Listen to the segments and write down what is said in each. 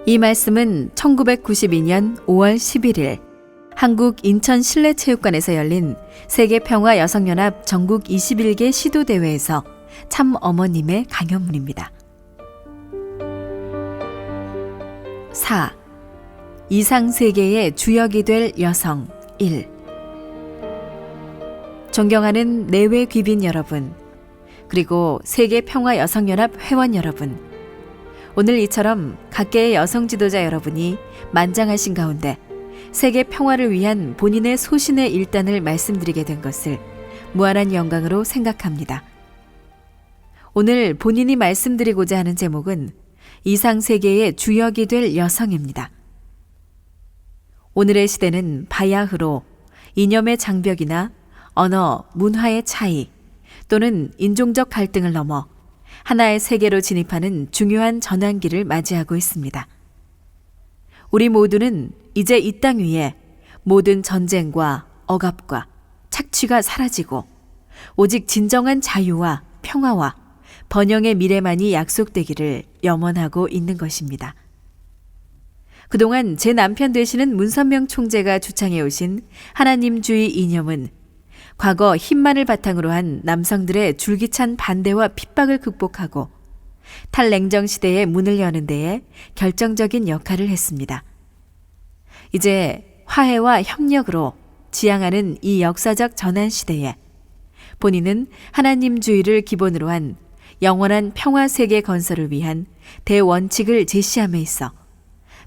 이 말씀은 1992년 5월 11일 한국 인천 실내체육관에서 열린 세계평화여성연합 전국 21개 시도대회에서 참 어머님의 강연문입니다. 4. 이상세계의 주역이 될 여성 1. 존경하는 내외 귀빈 여러분, 그리고 세계평화여성연합 회원 여러분, 오늘 이처럼 각계의 여성 지도자 여러분이 만장하신 가운데 세계 평화를 위한 본인의 소신의 일단을 말씀드리게 된 것을 무한한 영광으로 생각합니다. 오늘 본인이 말씀드리고자 하는 제목은 이상세계의 주역이 될 여성입니다. 오늘의 시대는 바야흐로 이념의 장벽이나 언어, 문화의 차이 또는 인종적 갈등을 넘어 하나의 세계로 진입하는 중요한 전환기를 맞이하고 있습니다. 우리 모두는 이제 이 땅 위에 모든 전쟁과 억압과 착취가 사라지고 오직 진정한 자유와 평화와 번영의 미래만이 약속되기를 염원하고 있는 것입니다. 그동안 제 남편 되시는 문선명 총재가 주창해 오신 하나님주의 이념은 과거 힘만을 바탕으로 한 남성들의 줄기찬 반대와 핍박을 극복하고 탈냉정 시대의 문을 여는 데에 결정적인 역할을 했습니다. 이제 화해와 협력으로 지향하는 이 역사적 전환 시대에 본인은 하나님주의를 기본으로 한 영원한 평화 세계 건설을 위한 대원칙을 제시함에 있어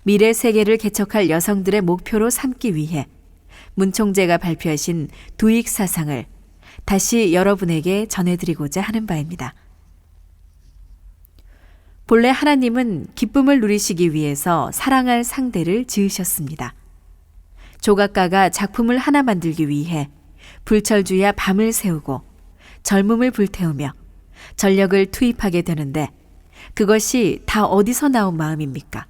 미래 세계를 개척할 여성들의 목표로 삼기 위해 문 총재가 발표하신 두익 사상을 다시 여러분에게 전해드리고자 하는 바입니다. 본래 하나님은 기쁨을 누리시기 위해서 사랑할 상대를 지으셨습니다. 조각가가 작품을 하나 만들기 위해 불철주야 밤을 새우고 젊음을 불태우며 전력을 투입하게 되는데 그것이 다 어디서 나온 마음입니까?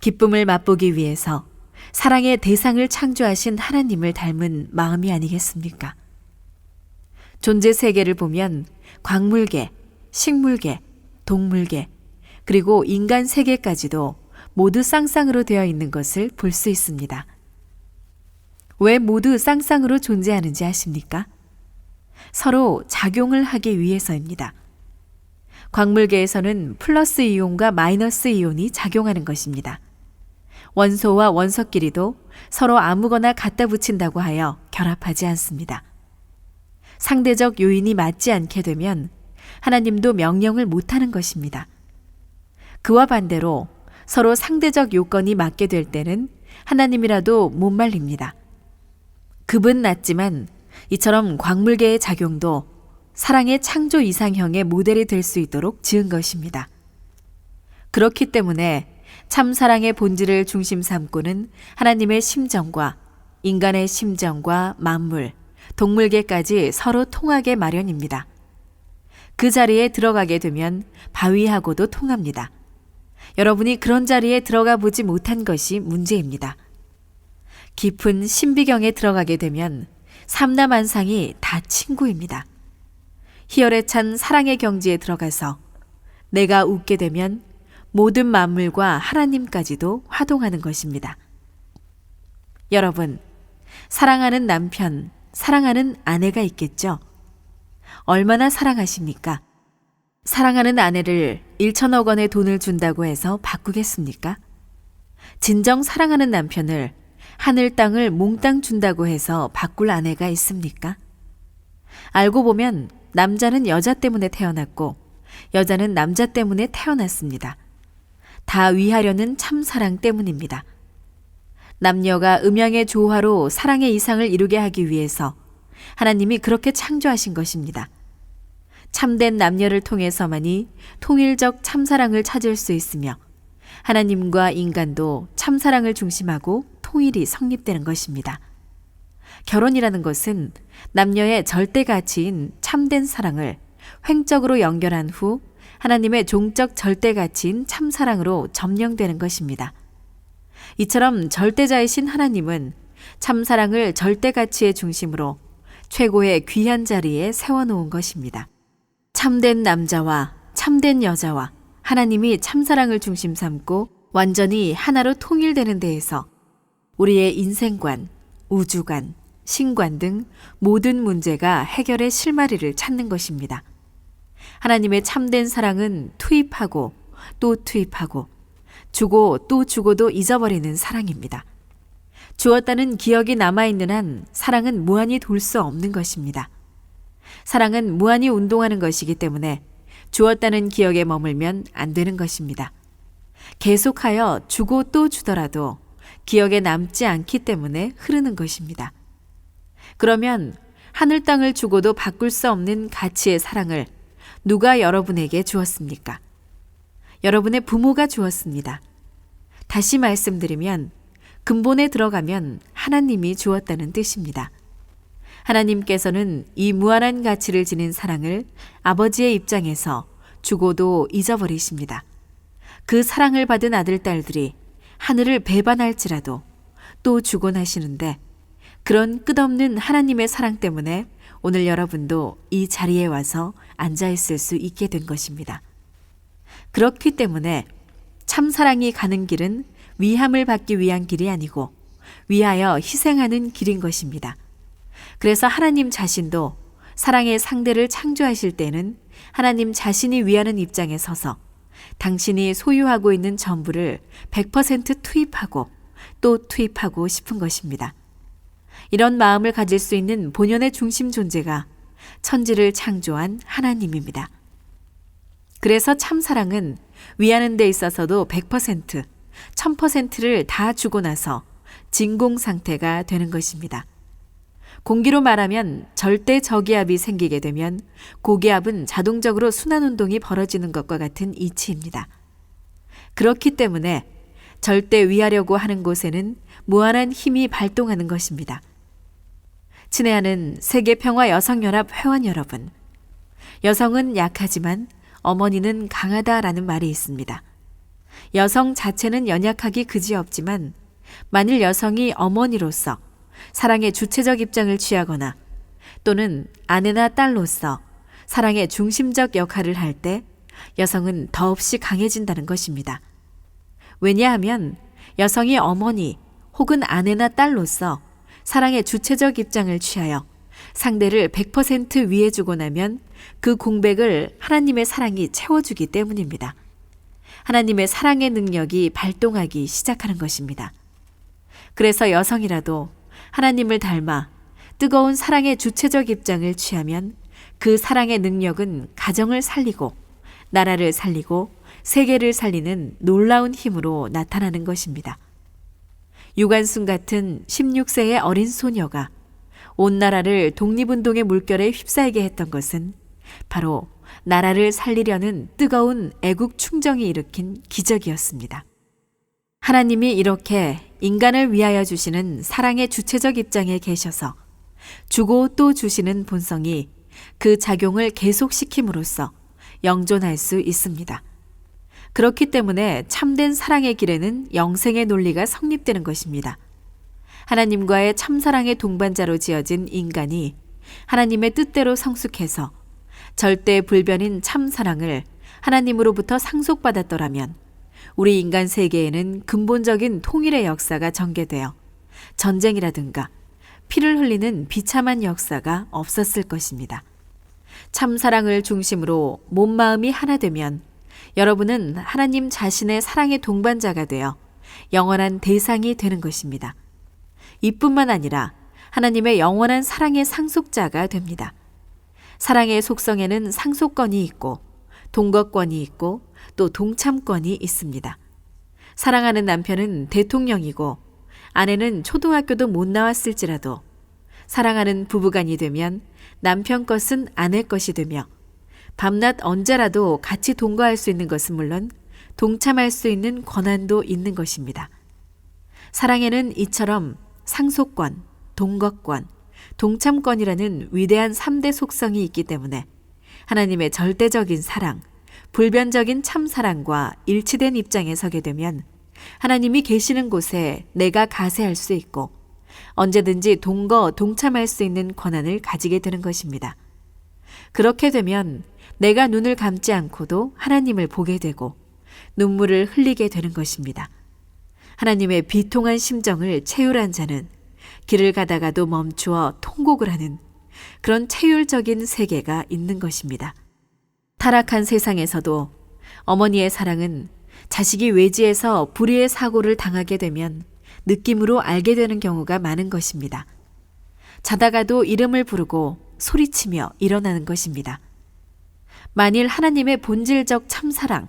기쁨을 맛보기 위해서 사랑의 대상을 창조하신 하나님을 닮은 마음이 아니겠습니까? 존재 세계를 보면 광물계, 식물계, 동물계, 그리고 인간 세계까지도 모두 쌍쌍으로 되어 있는 것을 볼 수 있습니다. 왜 모두 쌍쌍으로 존재하는지 아십니까? 서로 작용을 하기 위해서입니다. 광물계에서는 플러스 이온과 마이너스 이온이 작용하는 것입니다. 원소와 원소끼리도 서로 아무거나 갖다 붙인다고 하여 결합하지 않습니다. 상대적 요인이 맞지 않게 되면 하나님도 명령을 못하는 것입니다. 그와 반대로 서로 상대적 요건이 맞게 될 때는 하나님이라도 못 말립니다. 급은 낮지만 이처럼 광물계의 작용도 사랑의 창조 이상형의 모델이 될 수 있도록 지은 것입니다. 그렇기 때문에 참 사랑의 본질을 중심 삼고는 하나님의 심정과 인간의 심정과 만물, 동물계까지 서로 통하게 마련입니다. 그 자리에 들어가게 되면 바위하고도 통합니다. 여러분이 그런 자리에 들어가 보지 못한 것이 문제입니다. 깊은 신비경에 들어가게 되면 삼라만상이 다 친구입니다. 희열에 찬 사랑의 경지에 들어가서 내가 웃게 되면 모든 만물과 하나님까지도 화동하는 것입니다. 여러분, 사랑하는 남편, 사랑하는 아내가 있겠죠? 얼마나 사랑하십니까? 사랑하는 아내를 1천억 원의 돈을 준다고 해서 바꾸겠습니까? 진정 사랑하는 남편을 하늘 땅을 몽땅 준다고 해서 바꿀 아내가 있습니까? 알고 보면 남자는 여자 때문에 태어났고 여자는 남자 때문에 태어났습니다. 다 위하려는 참사랑 때문입니다. 남녀가 음양의 조화로 사랑의 이상을 이루게 하기 위해서 하나님이 그렇게 창조하신 것입니다. 참된 남녀를 통해서만이 통일적 참사랑을 찾을 수 있으며 하나님과 인간도 참사랑을 중심하고 통일이 성립되는 것입니다. 결혼이라는 것은 남녀의 절대 가치인 참된 사랑을 횡적으로 연결한 후 하나님의 종적 절대 가치인 참사랑으로 점령되는 것입니다. 이처럼 절대자이신 하나님은 참사랑을 절대 가치의 중심으로 최고의 귀한 자리에 세워놓은 것입니다. 참된 남자와 참된 여자와 하나님이 참사랑을 중심 삼고 완전히 하나로 통일되는 데에서 우리의 인생관, 우주관, 신관 등 모든 문제가 해결의 실마리를 찾는 것입니다. 하나님의 참된 사랑은 투입하고 또 투입하고 주고 또 주고도 잊어버리는 사랑입니다. 주었다는 기억이 남아있는 한 사랑은 무한히 돌 수 없는 것입니다. 사랑은 무한히 운동하는 것이기 때문에 주었다는 기억에 머물면 안 되는 것입니다. 계속하여 주고 또 주더라도 기억에 남지 않기 때문에 흐르는 것입니다. 그러면 하늘 땅을 주고도 바꿀 수 없는 가치의 사랑을 누가 여러분에게 주었습니까? 여러분의 부모가 주었습니다. 다시 말씀드리면 근본에 들어가면 하나님이 주었다는 뜻입니다. 하나님께서는 이 무한한 가치를 지닌 사랑을 아버지의 입장에서 주고도 잊어버리십니다. 그 사랑을 받은 아들, 딸들이 하늘을 배반할지라도 또 주곤 하시는데 그런 끝없는 하나님의 사랑 때문에 오늘 여러분도 이 자리에 와서 앉아있을 수 있게 된 것입니다. 그렇기 때문에 참사랑이 가는 길은 위함을 받기 위한 길이 아니고 위하여 희생하는 길인 것입니다. 그래서 하나님 자신도 사랑의 상대를 창조하실 때는 하나님 자신이 위하는 입장에 서서 당신이 소유하고 있는 전부를 100% 투입하고 또 투입하고 싶은 것입니다. 이런 마음을 가질 수 있는 본연의 중심 존재가 천지를 창조한 하나님입니다. 그래서 참사랑은 위하는 데 있어서도 100%, 1000%를 다 주고 나서 진공 상태가 되는 것입니다. 공기로 말하면 절대 저기압이 생기게 되면 고기압은 자동적으로 순환운동이 벌어지는 것과 같은 이치입니다. 그렇기 때문에 절대 위하려고 하는 곳에는 무한한 힘이 발동하는 것입니다. 친애하는 세계평화 여성연합 회원 여러분, 여성은 약하지만 어머니는 강하다라는 말이 있습니다. 여성 자체는 연약하기 그지없지만 만일 여성이 어머니로서 사랑의 주체적 입장을 취하거나 또는 아내나 딸로서 사랑의 중심적 역할을 할 때 여성은 더없이 강해진다는 것입니다. 왜냐하면 여성이 어머니 혹은 아내나 딸로서 사랑의 주체적 입장을 취하여 상대를 100% 위해주고 나면 그 공백을 하나님의 사랑이 채워주기 때문입니다. 하나님의 사랑의 능력이 발동하기 시작하는 것입니다. 그래서 여성이라도 하나님을 닮아 뜨거운 사랑의 주체적 입장을 취하면 그 사랑의 능력은 가정을 살리고 나라를 살리고 세계를 살리는 놀라운 힘으로 나타나는 것입니다. 유관순 같은 16세의 어린 소녀가 온 나라를 독립운동의 물결에 휩싸이게 했던 것은 바로 나라를 살리려는 뜨거운 애국 충정이 일으킨 기적이었습니다. 하나님이 이렇게 인간을 위하여 주시는 사랑의 주체적 입장에 계셔서 주고 또 주시는 본성이 그 작용을 계속시킴으로써 영존할 수 있습니다. 그렇기 때문에 참된 사랑의 길에는 영생의 논리가 성립되는 것입니다. 하나님과의 참사랑의 동반자로 지어진 인간이 하나님의 뜻대로 성숙해서 절대 불변인 참사랑을 하나님으로부터 상속받았더라면 우리 인간 세계에는 근본적인 통일의 역사가 전개되어 전쟁이라든가 피를 흘리는 비참한 역사가 없었을 것입니다. 참사랑을 중심으로 몸 마음이 하나 되면 여러분은 하나님 자신의 사랑의 동반자가 되어 영원한 대상이 되는 것입니다. 이뿐만 아니라 하나님의 영원한 사랑의 상속자가 됩니다. 사랑의 속성에는 상속권이 있고 동거권이 있고 또 동참권이 있습니다. 사랑하는 남편은 대통령이고 아내는 초등학교도 못 나왔을지라도 사랑하는 부부간이 되면 남편 것은 아내 것이 되며 밤낮 언제라도 같이 동거할 수 있는 것은 물론 동참할 수 있는 권한도 있는 것입니다. 사랑에는 이처럼 상속권, 동거권, 동참권이라는 위대한 3대 속성이 있기 때문에 하나님의 절대적인 사랑, 불변적인 참사랑과 일치된 입장에 서게 되면 하나님이 계시는 곳에 내가 가세할 수 있고 언제든지 동참할 수 있는 권한을 가지게 되는 것입니다. 그렇게 되면 내가 눈을 감지 않고도 하나님을 보게 되고 눈물을 흘리게 되는 것입니다. 하나님의 비통한 심정을 체휼한 자는 길을 가다가도 멈추어 통곡을 하는 그런 체휼적인 세계가 있는 것입니다. 타락한 세상에서도 어머니의 사랑은 자식이 외지에서 불의의 사고를 당하게 되면 느낌으로 알게 되는 경우가 많은 것입니다. 자다가도 이름을 부르고 소리치며 일어나는 것입니다. 만일 하나님의 본질적 참사랑,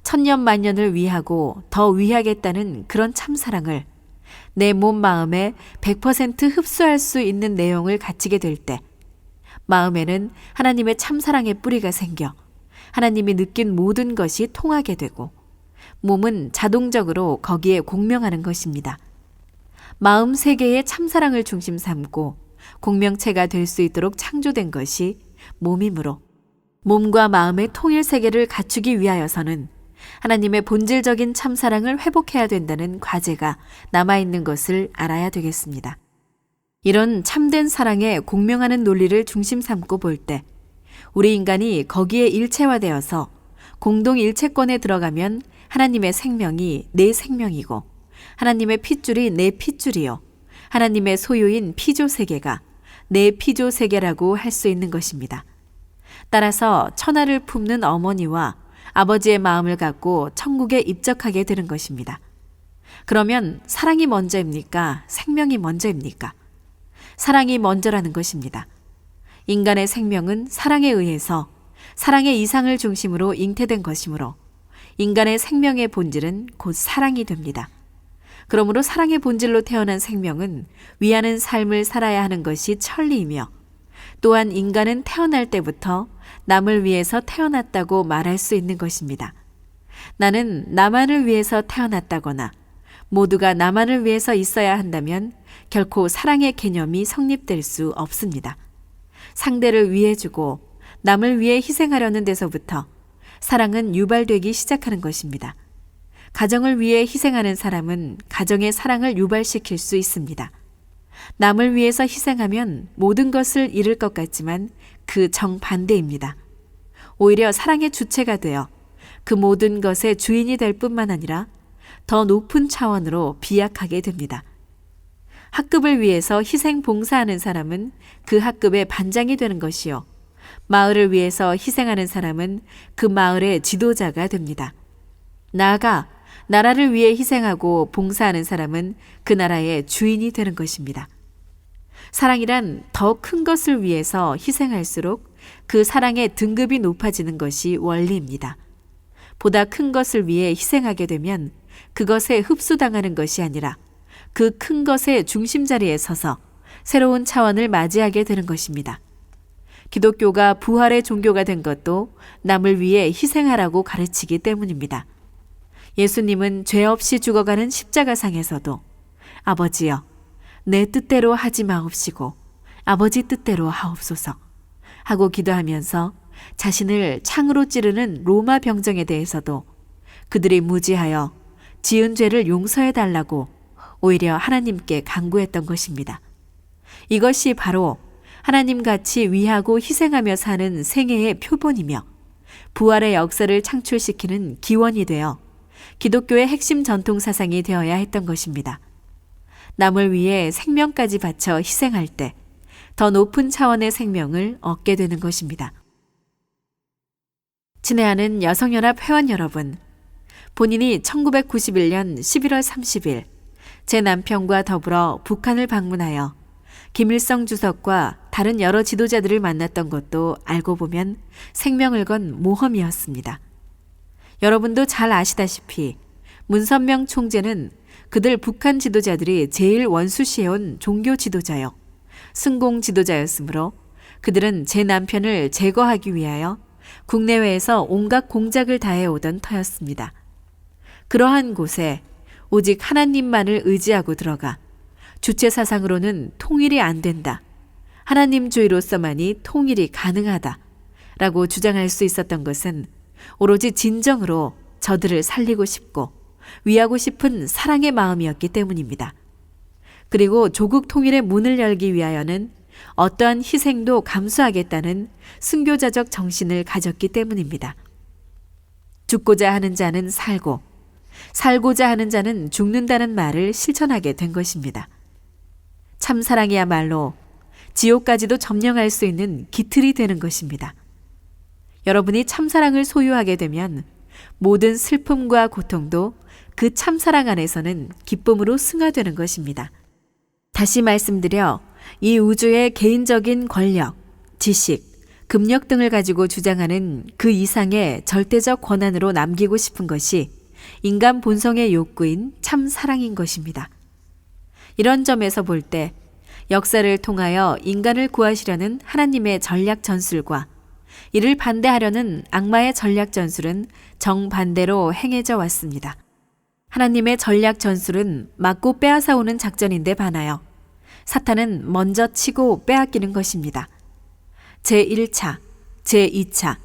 천년만년을 위하고 더 위하겠다는 그런 참사랑을 내 몸 마음에 100% 흡수할 수 있는 내용을 갖추게 될 때 마음에는 하나님의 참사랑의 뿌리가 생겨 하나님이 느낀 모든 것이 통하게 되고 몸은 자동적으로 거기에 공명하는 것입니다. 마음 세계의 참사랑을 중심 삼고 공명체가 될 수 있도록 창조된 것이 몸이므로 몸과 마음의 통일 세계를 갖추기 위하여서는 하나님의 본질적인 참사랑을 회복해야 된다는 과제가 남아있는 것을 알아야 되겠습니다. 이런 참된 사랑에 공명하는 논리를 중심 삼고 볼 때 우리 인간이 거기에 일체화되어서 공동 일체권에 들어가면 하나님의 생명이 내 생명이고 하나님의 핏줄이 내 핏줄이요 하나님의 소유인 피조 세계가 내 피조 세계라고 할 수 있는 것입니다. 따라서 천하를 품는 어머니와 아버지의 마음을 갖고 천국에 입적하게 되는 것입니다. 그러면 사랑이 먼저입니까? 생명이 먼저입니까? 사랑이 먼저라는 것입니다. 인간의 생명은 사랑에 의해서 사랑의 이상을 중심으로 잉태된 것이므로 인간의 생명의 본질은 곧 사랑이 됩니다. 그러므로 사랑의 본질로 태어난 생명은 위하는 삶을 살아야 하는 것이 천리이며 또한 인간은 태어날 때부터 남을 위해서 태어났다고 말할 수 있는 것입니다. 나는 나만을 위해서 태어났다거나 모두가 나만을 위해서 있어야 한다면 결코 사랑의 개념이 성립될 수 없습니다. 상대를 위해주고 남을 위해 희생하려는 데서부터 사랑은 유발되기 시작하는 것입니다. 가정을 위해 희생하는 사람은 가정의 사랑을 유발시킬 수 있습니다. 남을 위해서 희생하면 모든 것을 잃을 것 같지만 그 정반대입니다. 오히려 사랑의 주체가 되어 그 모든 것의 주인이 될 뿐만 아니라 더 높은 차원으로 비약하게 됩니다. 학급을 위해서 희생 봉사하는 사람은 그 학급의 반장이 되는 것이요. 마을을 위해서 희생하는 사람은 그 마을의 지도자가 됩니다. 나아가 나라를 위해 희생하고 봉사하는 사람은 그 나라의 주인이 되는 것입니다. 사랑이란 더 큰 것을 위해서 희생할수록 그 사랑의 등급이 높아지는 것이 원리입니다. 보다 큰 것을 위해 희생하게 되면 그것에 흡수당하는 것이 아니라 그 큰 것의 중심 자리에 서서 새로운 차원을 맞이하게 되는 것입니다. 기독교가 부활의 종교가 된 것도 남을 위해 희생하라고 가르치기 때문입니다. 예수님은 죄 없이 죽어가는 십자가상에서도 아버지여 내 뜻대로 하지 마옵시고 아버지 뜻대로 하옵소서 하고 기도하면서 자신을 창으로 찌르는 로마 병정에 대해서도 그들이 무지하여 지은 죄를 용서해 달라고 오히려 하나님께 간구했던 것입니다. 이것이 바로 하나님같이 위하고 희생하며 사는 생애의 표본이며 부활의 역사를 창출시키는 기원이 되어 기독교의 핵심 전통 사상이 되어야 했던 것입니다. 남을 위해 생명까지 바쳐 희생할 때 더 높은 차원의 생명을 얻게 되는 것입니다. 친애하는 여성연합 회원 여러분, 본인이 1991년 11월 30일 제 남편과 더불어 북한을 방문하여 김일성 주석과 다른 여러 지도자들을 만났던 것도 알고 보면 생명을 건 모험이었습니다. 여러분도 잘 아시다시피 문선명 총재는 그들 북한 지도자들이 제일 원수시해온 종교 지도자요, 승공 지도자였으므로 그들은 제 남편을 제거하기 위하여 국내외에서 온갖 공작을 다해오던 터였습니다. 그러한 곳에 오직 하나님만을 의지하고 들어가 주체 사상으로는 통일이 안 된다, 하나님주의로서만이 통일이 가능하다 라고 주장할 수 있었던 것은 오로지 진정으로 저들을 살리고 싶고 위하고 싶은 사랑의 마음이었기 때문입니다. 그리고 조국 통일의 문을 열기 위하여는 어떠한 희생도 감수하겠다는 순교자적 정신을 가졌기 때문입니다. 죽고자 하는 자는 살고, 살고자 하는 자는 죽는다는 말을 실천하게 된 것입니다. 참사랑이야말로 지옥까지도 점령할 수 있는 깃틀이 되는 것입니다. 여러분이 참사랑을 소유하게 되면 모든 슬픔과 고통도 그 참사랑 안에서는 기쁨으로 승화되는 것입니다. 다시 말씀드려 이 우주의 개인적인 권력, 지식, 금력 등을 가지고 주장하는 그 이상의 절대적 권한으로 남기고 싶은 것이 인간 본성의 욕구인 참사랑인 것입니다. 이런 점에서 볼 때 역사를 통하여 인간을 구하시려는 하나님의 전략 전술과 이를 반대하려는 악마의 전략 전술은 정반대로 행해져 왔습니다. 하나님의 전략 전술은 막고 빼앗아오는 작전인데 반하여 사탄은 먼저 치고 빼앗기는 것입니다. 제1차, 제2차,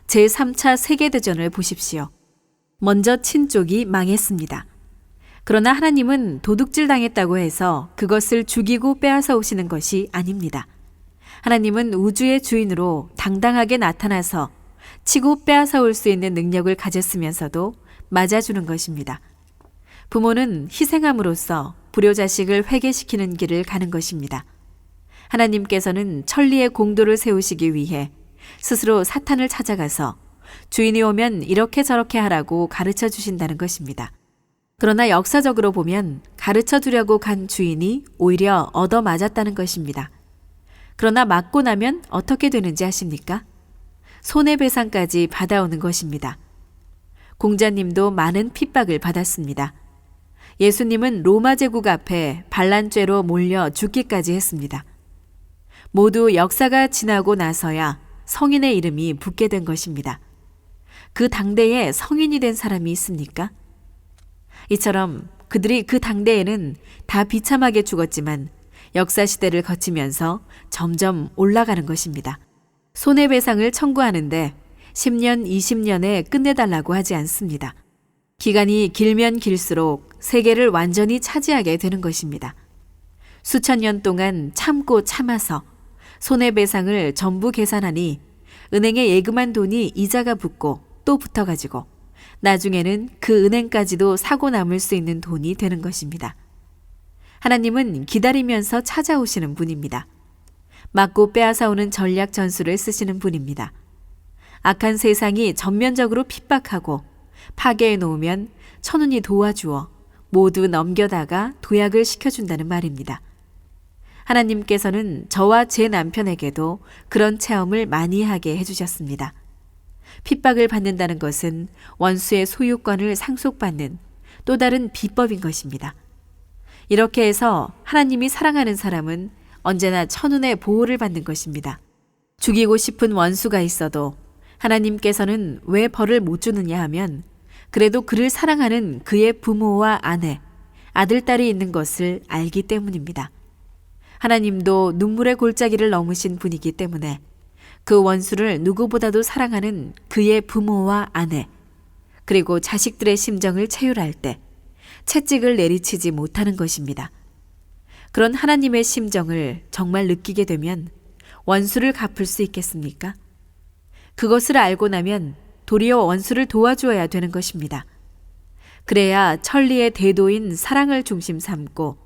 제3차 세계대전을 보십시오. 먼저 친 쪽이 망했습니다. 그러나 하나님은 도둑질 당했다고 해서 그것을 죽이고 빼앗아 오시는 것이 아닙니다. 하나님은 우주의 주인으로 당당하게 나타나서 치고 빼앗아 올 수 있는 능력을 가졌으면서도 맞아주는 것입니다. 부모는 희생함으로써 불효자식을 회개시키는 길을 가는 것입니다. 하나님께서는 천리의 공도를 세우시기 위해 스스로 사탄을 찾아가서 주인이 오면 이렇게 저렇게 하라고 가르쳐 주신다는 것입니다. 그러나 역사적으로 보면 가르쳐 주려고 간 주인이 오히려 얻어맞았다는 것입니다. 그러나 맞고 나면 어떻게 되는지 아십니까? 손해배상까지 받아오는 것입니다. 공자님도 많은 핍박을 받았습니다. 예수님은 로마 제국 앞에 반란죄로 몰려 죽기까지 했습니다. 모두 역사가 지나고 나서야 성인의 이름이 붙게 된 것입니다. 그 당대에 성인이 된 사람이 있습니까? 이처럼 그들이 그 당대에는 다 비참하게 죽었지만 역사시대를 거치면서 점점 올라가는 것입니다. 손해배상을 청구하는데 10년, 20년에 끝내달라고 하지 않습니다. 기간이 길면 길수록 세계를 완전히 차지하게 되는 것입니다. 수천 년 동안 참고 참아서 손해배상을 전부 계산하니 은행에 예금한 돈이 이자가 붙고 또 붙어가지고 나중에는 그 은행까지도 사고 남을 수 있는 돈이 되는 것입니다. 하나님은 기다리면서 찾아오시는 분입니다. 맞고 빼앗아오는 전략 전술을 쓰시는 분입니다. 악한 세상이 전면적으로 핍박하고 파괴해 놓으면 천운이 도와주어 모두 넘겨다가 도약을 시켜준다는 말입니다. 하나님께서는 저와 제 남편에게도 그런 체험을 많이 하게 해주셨습니다. 핍박을 받는다는 것은 원수의 소유권을 상속받는 또 다른 비법인 것입니다. 이렇게 해서 하나님이 사랑하는 사람은 언제나 천운의 보호를 받는 것입니다. 죽이고 싶은 원수가 있어도 하나님께서는 왜 벌을 못 주느냐 하면 그래도 그를 사랑하는 그의 부모와 아내, 아들, 딸이 있는 것을 알기 때문입니다. 하나님도 눈물의 골짜기를 넘으신 분이기 때문에 그 원수를 누구보다도 사랑하는 그의 부모와 아내, 그리고 자식들의 심정을 채율할 때 채찍을 내리치지 못하는 것입니다. 그런 하나님의 심정을 정말 느끼게 되면 원수를 갚을 수 있겠습니까? 그것을 알고 나면 도리어 원수를 도와주어야 되는 것입니다. 그래야 천리의 대도인 사랑을 중심 삼고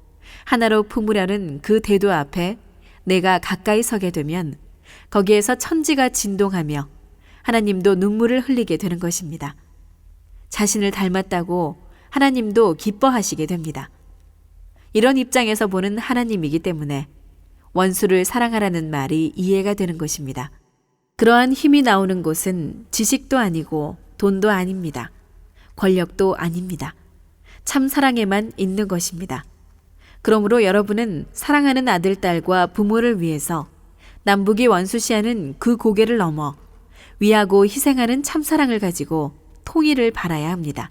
하나로 품으려는 그 대도 앞에 내가 가까이 서게 되면 거기에서 천지가 진동하며 하나님도 눈물을 흘리게 되는 것입니다. 자신을 닮았다고 하나님도 기뻐하시게 됩니다. 이런 입장에서 보는 하나님이기 때문에 원수를 사랑하라는 말이 이해가 되는 것입니다. 그러한 힘이 나오는 곳은 지식도 아니고 돈도 아닙니다. 권력도 아닙니다. 참 사랑에만 있는 것입니다. 그러므로 여러분은 사랑하는 아들, 딸과 부모를 위해서 남북이 원수시하는 그 고개를 넘어 위하고 희생하는 참사랑을 가지고 통일을 바라야 합니다.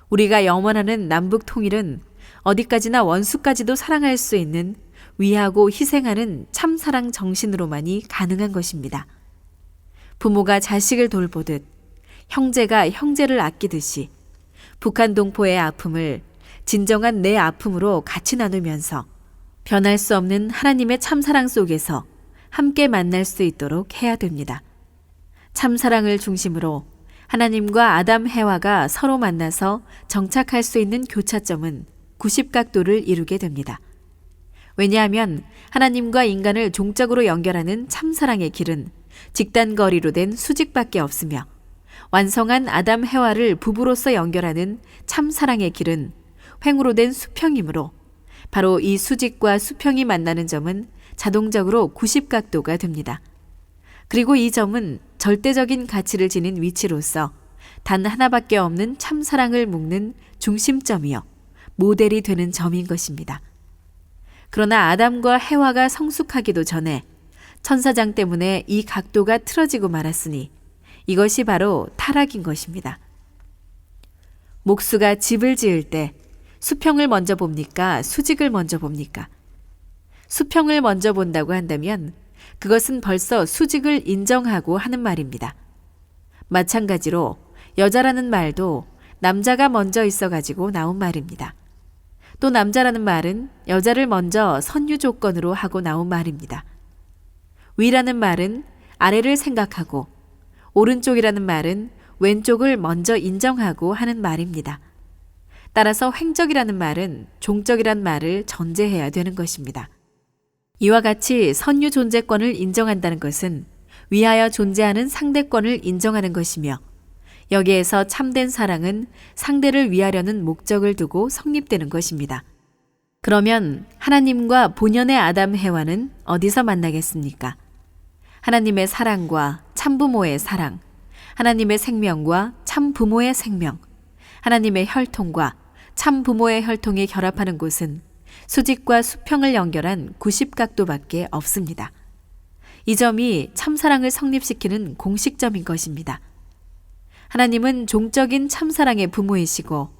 우리가 염원하는 남북 통일은 어디까지나 원수까지도 사랑할 수 있는 위하고 희생하는 참사랑 정신으로만이 가능한 것입니다. 부모가 자식을 돌보듯 형제가 형제를 아끼듯이 북한 동포의 아픔을 진정한 내 아픔으로 같이 나누면서 변할 수 없는 하나님의 참사랑 속에서 함께 만날 수 있도록 해야 됩니다. 참사랑을 중심으로 하나님과 아담 해와가 서로 만나서 정착할 수 있는 교차점은 90각도를 이루게 됩니다. 왜냐하면 하나님과 인간을 종적으로 연결하는 참사랑의 길은 직단거리로 된 수직밖에 없으며 완성한 아담 해와를 부부로서 연결하는 참사랑의 길은 횡으로 된 수평이므로 바로 이 수직과 수평이 만나는 점은 자동적으로 90각도가 됩니다. 그리고 이 점은 절대적인 가치를 지닌 위치로서 단 하나밖에 없는 참사랑을 묶는 중심점이요 모델이 되는 점인 것입니다. 그러나 아담과 해와가 성숙하기도 전에 천사장 때문에 이 각도가 틀어지고 말았으니 이것이 바로 타락인 것입니다. 목수가 집을 지을 때 수평을 먼저 봅니까? 수직을 먼저 봅니까? 수평을 먼저 본다고 한다면 그것은 벌써 수직을 인정하고 하는 말입니다. 마찬가지로 여자라는 말도 남자가 먼저 있어가지고 나온 말입니다. 또 남자라는 말은 여자를 먼저 선유 조건으로 하고 나온 말입니다. 위라는 말은 아래를 생각하고 오른쪽이라는 말은 왼쪽을 먼저 인정하고 하는 말입니다. 따라서 횡적이라는 말은 종적이란 말을 전제해야 되는 것입니다. 이와 같이 선유 존재권을 인정한다는 것은 위하여 존재하는 상대권을 인정하는 것이며 여기에서 참된 사랑은 상대를 위하려는 목적을 두고 성립되는 것입니다. 그러면 하나님과 본연의 아담 해와는 어디서 만나겠습니까? 하나님의 사랑과 참부모의 사랑, 하나님의 생명과 참부모의 생명, 하나님의 혈통과 참부모의 혈통이 결합하는 곳은 수직과 수평을 연결한 90각도밖에 없습니다. 이 점이 참사랑을 성립시키는 공식점인 것입니다. 하나님은 종적인 참사랑의 부모이시고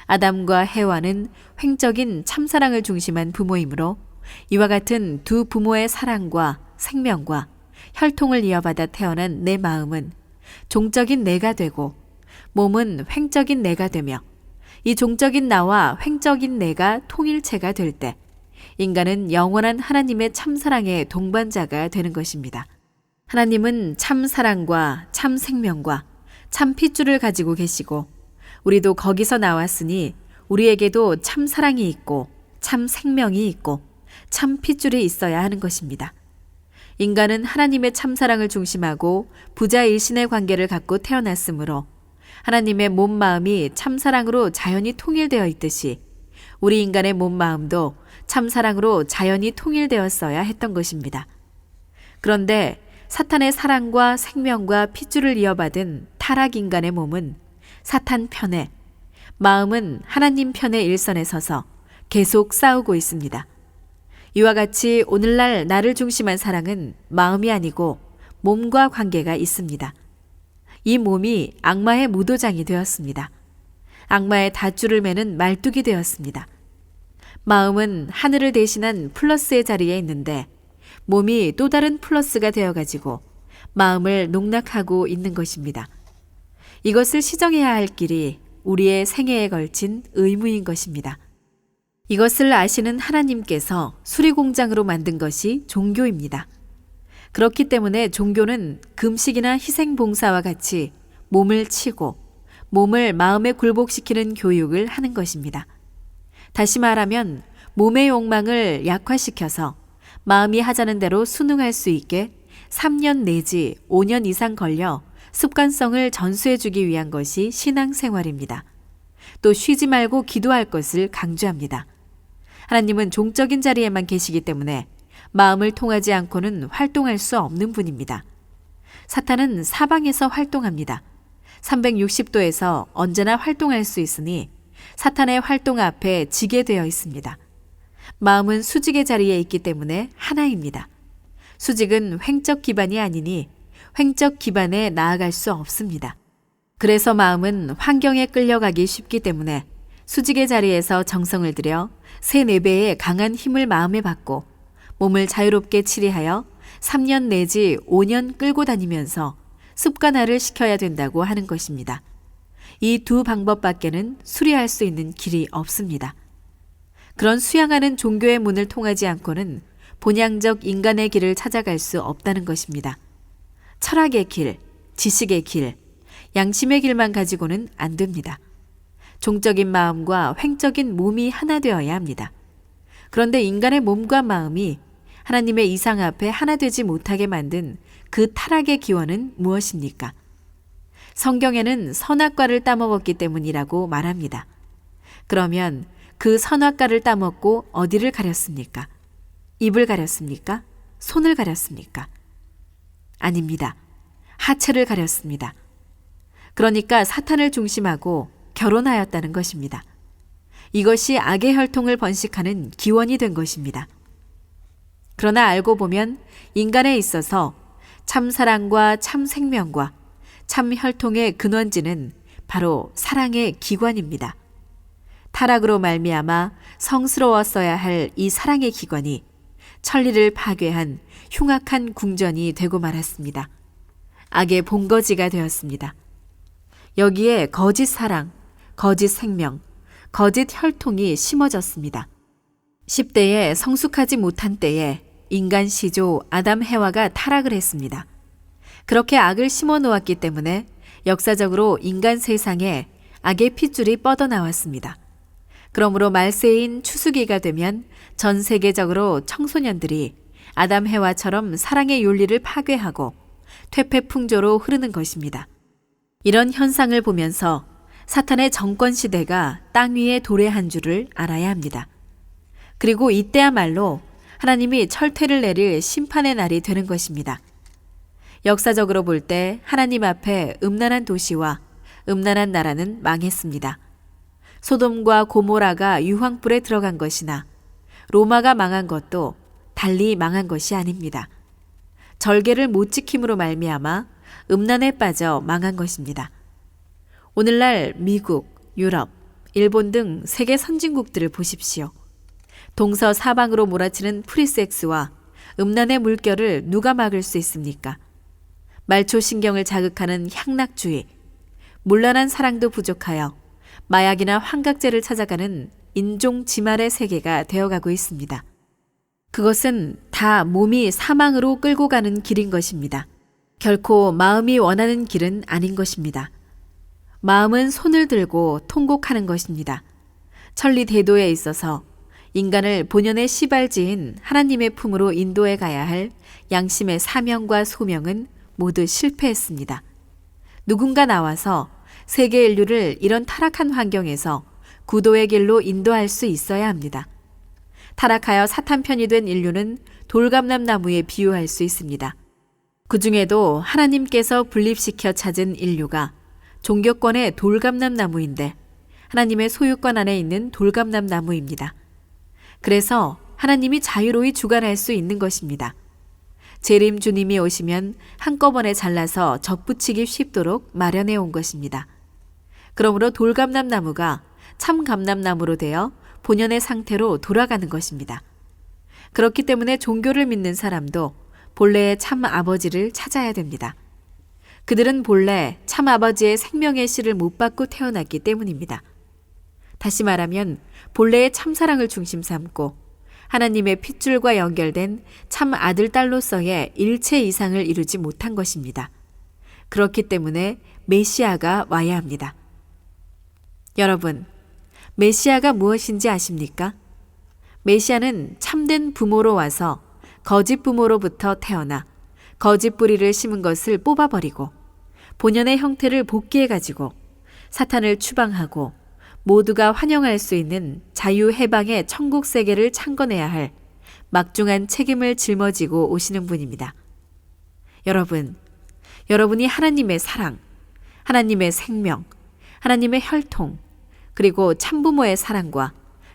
아담과 해와는 횡적인 참사랑을 중심한 부모이므로 이와 같은 두 부모의 사랑과 생명과 혈통을 이어받아 태어난 내 마음은 종적인 내가 되고 몸은 횡적인 내가 되며 이 종적인 나와 횡적인 내가 통일체가 될 때 인간은 영원한 하나님의 참사랑의 동반자가 되는 것입니다. 하나님은 참사랑과 참생명과 참핏줄을 가지고 계시고 우리도 거기서 나왔으니 우리에게도 참사랑이 있고 참생명이 있고 참핏줄이 있어야 하는 것입니다. 인간은 하나님의 참사랑을 중심하고 부자일신의 관계를 갖고 태어났으므로 하나님의 몸 마음이 참사랑으로 자연히 통일되어 있듯이 우리 인간의 몸 마음도 참사랑으로 자연히 통일되었어야 했던 것입니다. 그런데 사탄의 사랑과 생명과 핏줄을 이어받은 타락 인간의 몸은 사탄 편에, 마음은 하나님 편의 일선에 서서 계속 싸우고 있습니다. 이와 같이 오늘날 나를 중심한 사랑은 마음이 아니고 몸과 관계가 있습니다. 이 몸이 악마의 무도장이 되었습니다. 악마의 닷줄을 매는 말뚝이 되었습니다. 마음은 하늘을 대신한 플러스의 자리에 있는데 몸이 또 다른 플러스가 되어가지고 마음을 농락하고 있는 것입니다. 이것을 시정해야 할 길이 우리의 생애에 걸친 의무인 것입니다. 이것을 아시는 하나님께서 수리공장으로 만든 것이 종교입니다. 그렇기 때문에 종교는 금식이나 희생봉사와 같이 몸을 치고 몸을 마음에 굴복시키는 교육을 하는 것입니다. 다시 말하면 몸의 욕망을 약화시켜서 마음이 하자는 대로 순응할 수 있게 3년 내지 5년 이상 걸려 습관성을 전수해주기 위한 것이 신앙생활입니다. 또 쉬지 말고 기도할 것을 강조합니다. 하나님은 종적인 자리에만 계시기 때문에 마음을 통하지 않고는 활동할 수 없는 분입니다. 사탄은 사방에서 활동합니다. 360도에서 언제나 활동할 수 있으니 사탄의 활동 앞에 지게 되어 있습니다. 마음은 수직의 자리에 있기 때문에 하나입니다. 수직은 횡적 기반이 아니니 횡적 기반에 나아갈 수 없습니다. 그래서 마음은 환경에 끌려가기 쉽기 때문에 수직의 자리에서 정성을 들여 3-4배의 강한 힘을 마음에 받고 몸을 자유롭게 치리하여 3년 내지 5년 끌고 다니면서 습관화를 시켜야 된다고 하는 것입니다. 이 두 방법밖에는 수리할 수 있는 길이 없습니다. 그런 수양하는 종교의 문을 통하지 않고는 본향적 인간의 길을 찾아갈 수 없다는 것입니다. 철학의 길, 지식의 길, 양심의 길만 가지고는 안 됩니다. 종적인 마음과 횡적인 몸이 하나 되어야 합니다. 그런데 인간의 몸과 마음이 하나님의 이상 앞에 하나 되지 못하게 만든 그 타락의 기원은 무엇입니까? 성경에는 선악과를 따먹었기 때문이라고 말합니다. 그러면 그 선악과를 따먹고 어디를 가렸습니까? 입을 가렸습니까? 손을 가렸습니까? 아닙니다. 하체를 가렸습니다. 그러니까 사탄을 중심하고 결혼하였다는 것입니다. 이것이 악의 혈통을 번식하는 기원이 된 것입니다. 그러나 알고 보면 인간에 있어서 참 사랑과 참 생명과 참 혈통의 근원지는 바로 사랑의 기관입니다. 타락으로 말미암아 성스러웠어야 할 이 사랑의 기관이 천리를 파괴한 흉악한 궁전이 되고 말았습니다. 악의 본거지가 되었습니다. 여기에 거짓 사랑, 거짓 생명, 거짓 혈통이 심어졌습니다. 10대에 성숙하지 못한 때에 인간 시조 아담 해와가 타락을 했습니다. 그렇게 악을 심어 놓았기 때문에 역사적으로 인간 세상에 악의 핏줄이 뻗어나왔습니다. 그러므로 말세인 추수기가 되면 전 세계적으로 청소년들이 아담 해와처럼 사랑의 윤리를 파괴하고 퇴폐풍조로 흐르는 것입니다. 이런 현상을 보면서 사탄의 정권 시대가 땅 위에 도래한 줄을 알아야 합니다. 그리고 이때야말로 하나님이 철퇴를 내릴 심판의 날이 되는 것입니다. 역사적으로 볼 때 하나님 앞에 음란한 도시와 음란한 나라는 망했습니다. 소돔과 고모라가 유황불에 들어간 것이나 로마가 망한 것도 달리 망한 것이 아닙니다. 절개를 못 지킴으로 말미암아 음란에 빠져 망한 것입니다. 오늘날 미국, 유럽, 일본 등 세계 선진국들을 보십시오. 동서사방으로 몰아치는 프리섹스와 음란의 물결을 누가 막을 수 있습니까? 말초신경을 자극하는 향락주의, 문란한 사랑도 부족하여 마약이나 환각제를 찾아가는 인종지말의 세계가 되어가고 있습니다. 그것은 다 몸이 사망으로 끌고 가는 길인 것입니다. 결코 마음이 원하는 길은 아닌 것입니다. 마음은 손을 들고 통곡하는 것입니다. 천리 대도에 있어서 인간을 본연의 시발지인 하나님의 품으로 인도해 가야 할 양심의 사명과 소명은 모두 실패했습니다. 누군가 나와서 세계 인류를 이런 타락한 환경에서 구도의 길로 인도할 수 있어야 합니다. 타락하여 사탄 편이 된 인류는 돌감람 나무에 비유할 수 있습니다. 그 중에도 하나님께서 분립시켜 찾은 인류가 종교권의 돌감람 나무인데 하나님의 소유권 안에 있는 돌감람 나무입니다. 그래서 하나님이 자유로이 주관할 수 있는 것입니다. 재림 주님이 오시면 한꺼번에 잘라서 접붙이기 쉽도록 마련해 온 것입니다. 그러므로 돌감람 나무가 참 감람나무로 되어 본연의 상태로 돌아가는 것입니다. 그렇기 때문에 종교를 믿는 사람도 본래의 참 아버지를 찾아야 됩니다. 그들은 본래 참 아버지의 생명의 씨를 못 받고 태어났기 때문입니다. 다시 말하면 본래의 참사랑을 중심 삼고 하나님의 핏줄과 연결된 참 아들, 딸로서의 일체 이상을 이루지 못한 것입니다. 그렇기 때문에 메시아가 와야 합니다. 여러분, 메시아가 무엇인지 아십니까? 메시아는 참된 부모로 와서 거짓 부모로부터 태어나 거짓 뿌리를 심은 것을 뽑아버리고 본연의 형태를 복귀해가지고 사탄을 추방하고 모두가 환영할 수 있는 자유해방의 천국 세계를 창건해야 할 막중한 책임을 짊어지고 오시는 분입니다. 여러분이 하나님의 사랑, 하나님의 생명, 하나님의 혈통, 그리고 참부모의 사랑과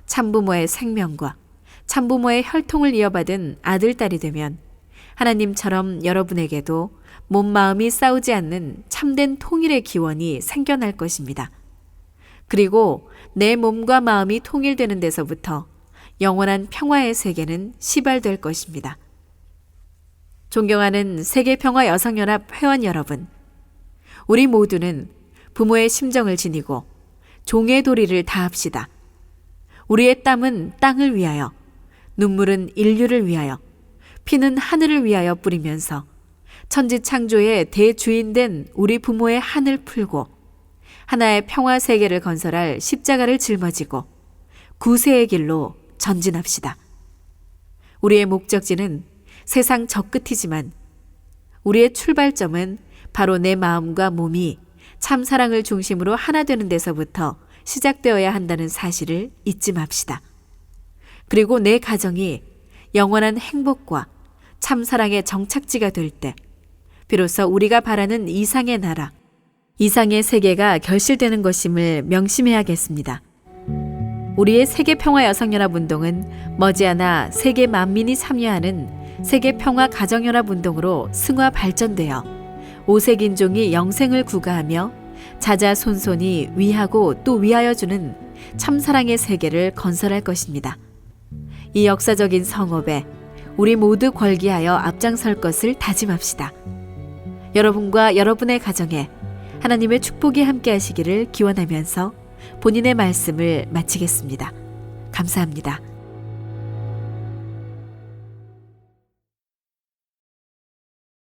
참부모의 생명과 참부모의 혈통을 이어받은 아들, 딸이 되면 하나님처럼 여러분에게도 몸, 마음이 싸우지 않는 참된 통일의 기원이 생겨날 것입니다. 그리고 내 몸과 마음이 통일되는 데서부터 영원한 평화의 세계는 시발될 것입니다. 존경하는 세계평화 여성연합 회원 여러분, 우리 모두는 부모의 심정을 지니고 종의 도리를 다합시다. 우리의 땀은 땅을 위하여, 눈물은 인류를 위하여, 피는 하늘을 위하여 뿌리면서 천지 창조의 대주인된 우리 부모의 한을 풀고 하나의 평화 세계를 건설할 십자가를 짊어지고 구세의 길로 전진합시다. 우리의 목적지는 세상 저 끝이지만 우리의 출발점은 바로 내 마음과 몸이 참 사랑을 중심으로 하나 되는 데서부터 시작되어야 한다는 사실을 잊지 맙시다. 그리고 내 가정이 영원한 행복과 참 사랑의 정착지가 될 때 비로소 우리가 바라는 이상의 나라, 이상의 세계가 결실되는 것임을 명심해야겠습니다. 우리의 세계평화여성연합운동은 머지않아 세계 만민이 참여하는 세계평화가정연합운동으로 승화 발전되어 5색 인종이 영생을 구가하며 자자손손이 위하고 또 위하여주는 참사랑의 세계를 건설할 것입니다. 이 역사적인 성업에 우리 모두 걸기하여 앞장설 것을 다짐합시다. 여러분과 여러분의 가정에 하나님의 축복이 함께 하시기를 기원하면서 본인의 말씀을 마치겠습니다. 감사합니다.